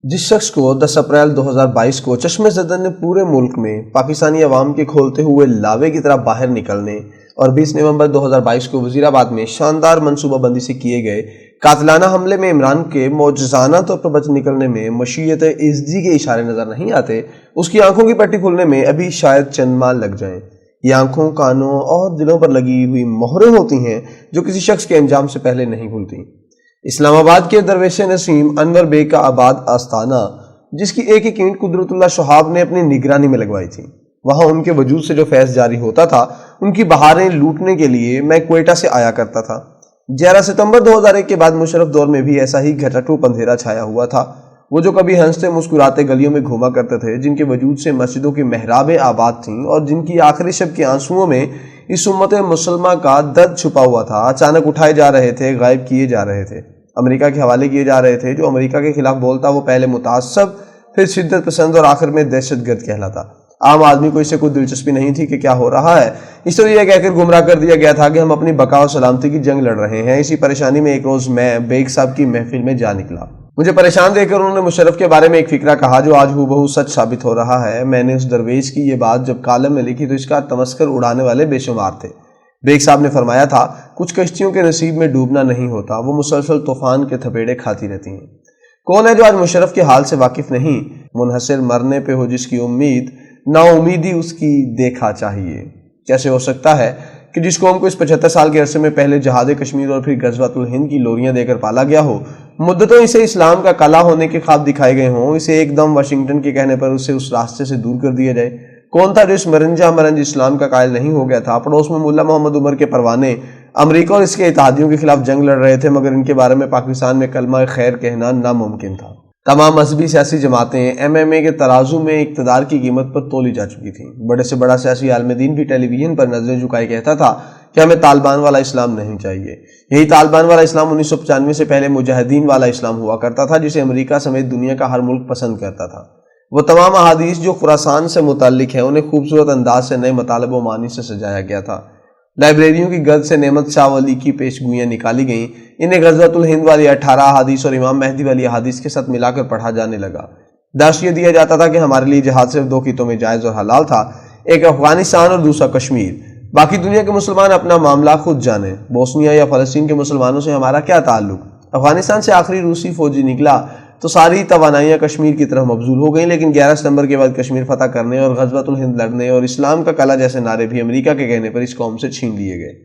जिस शख्स को 10 अप्रैल 2022 को चश्मे ज़दन ने पूरे मुल्क में पाकिस्तानी अवाम के खोलते हुए लावे की तरह बाहर निकलने और 20 नवंबर 2022 को वज़ीराबाद में शानदार मनसूबाबंदी से किए गए कातिलाना हमले में इमरान के मौजज़ाना तौर पर बच निकलने में मशीयत इज़्ज़ी के इशारे नज़र नहीं आते, उसकी आंखों की पट्टी खुलने में अभी शायद चंद माह लग जाएं। ये आंखों, कानों और दिलों पर लगी हुई मोहरें होती हैं जो किसी शख्स के अंजाम से पहले नहीं खुलती। इस्लामाबाद के दरवेश नसीम अनवर बेग का आबाद आस्थाना, जिसकी एक एक ईंट कुदरतुल्लाह शहाब ने अपनी निगरानी में लगवाई थी, वहां उनके वजूद से जो फैज़ जारी होता था, उनकी बहारें लूटने के लिए मैं क्वेटा से आया करता था। 11 सितंबर 2001 के बाद मुशर्रफ दौर में भी ऐसा ही घटाटूप अंधेरा छाया हुआ था। वो जो कभी हंसते मुस्कुराते गलियों में घूमा करते थे, जिनके वजूद से मस्जिदों की महराबें आबाद थीं और जिनकी आखिरी शब के आंसुओं में इस उम्मत मुसलमा का दर्द छुपा हुआ था, अचानक उठाए जा रहे थे, गायब किए जा रहे थे, अमेरिका के हवाले किए जा रहे थे। जो अमेरिका के खिलाफ बोलता वो पहले मुतासब, फिर शिद्दत पसंद और आखिर में दहशतगर्द कहलाता। आम आदमी को इससे कोई दिलचस्पी नहीं थी कि क्या हो रहा है। इस तरह यह कहकर गुमराह कर दिया गया था कि हम अपनी बका और सलामती की जंग लड़ रहे हैं। इसी परेशानी में एक रोज़ मैं बेग साहब की महफिल में जा निकला। मुझे परेशान देखकर उन्होंने मुशर्रफ के बारे में एक फिक्रा कहा जो आज हूबहू सच साबित हो रहा है। मैंने उस दरवेश की ये बात जब कॉलम में लिखी तो इसका तमस्कर उड़ाने वाले बेशुमार थे। बेग साहब ने फरमाया था, कुछ कश्तियों के नसीब में डूबना नहीं होता, वो मुसलसल तूफान के थपेड़े खाती रहती हैं। कौन है जो आज मुशर्रफ के हाल से वाकिफ नहीं? मुनहसर मरने पे हो जिसकी उम्मीद, नाउमीदी उसकी देखा चाहिए। कैसे हो सकता है कि जिस कौम को इस 75 साल के अरसे में पहले जहाद कश्मीर और फिर गज़वातुल हिंद की लोरियां देकर पाला गया हो, मुद्दतों इसे इस्लाम का कला होने के ख्वाब दिखाए गए हों, इसे एकदम वाशिंगटन के कहने पर उसे उस रास्ते से दूर कर दिया जाए? कौन था जो इस मरंज इस्लाम का कायल नहीं हो गया था? पड़ोस में मुल्ला मोहम्मद उमर के परवाने अमेरिका और इसके इत्तेहादियों के खिलाफ जंग लड़ रहे थे, मगर इनके बारे में पाकिस्तान में कलमा खैर कहना नामुमकिन था। तमाम मजहबी सियासी जमातें MMA के तराजू में इक़्तिदार की कीमत पर तोली जा चुकी थीं। बड़े से बड़ा सियासी आलम-ए-दीन भी टेलीविजन पर नजरें झुकाए कहता था कि हमें तालिबान वाला इस्लाम नहीं चाहिए। यही तालिबान वाला इस्लाम 1995 से पहले मुजाहिदीन वाला इस्लाम हुआ करता था, जिसे अमेरिका समेत दुनिया का हर मुल्क पसंद करता था। वो तमाम अहादीस जो खुरासान से मुताल्लिक हैं, उन्हें खूबसूरत अंदाज से नए मतलब व मानी से सजाया गया था। लाइब्रेरियों की गर्द से नेमत शाह वली की पेशगुइयाँ निकाली गईं। इन्हें गज़वातुल हिंद वाली 18 अहादीस और इमाम मेहदी वाली अहादीस के साथ मिलाकर पढ़ा जाने लगा। दाश ये दिया जाता था कि हमारे लिए जहाद सिर्फ 2 खितों में जायज़ और हलाल था, एक अफगानिस्तान और दूसरा कश्मीर। बाकी दुनिया के मुसलमान अपना मामला खुद जाने। बोस्निया या फ़लस्तीन के मुसलमानों से हमारा क्या ताल्लुक? अफगानिस्तान से आखिरी रूसी फौजी निकला तो सारी तवानाइयाँ कश्मीर की तरफ मबजूल हो गईं, लेकिन 11 सितंबर के बाद कश्मीर फतह करने और गज़वातुल हिंद लड़ने और इस्लाम का कला जैसे नारे भी अमेरिका के कहने पर इस कौम से छीन लिए गए।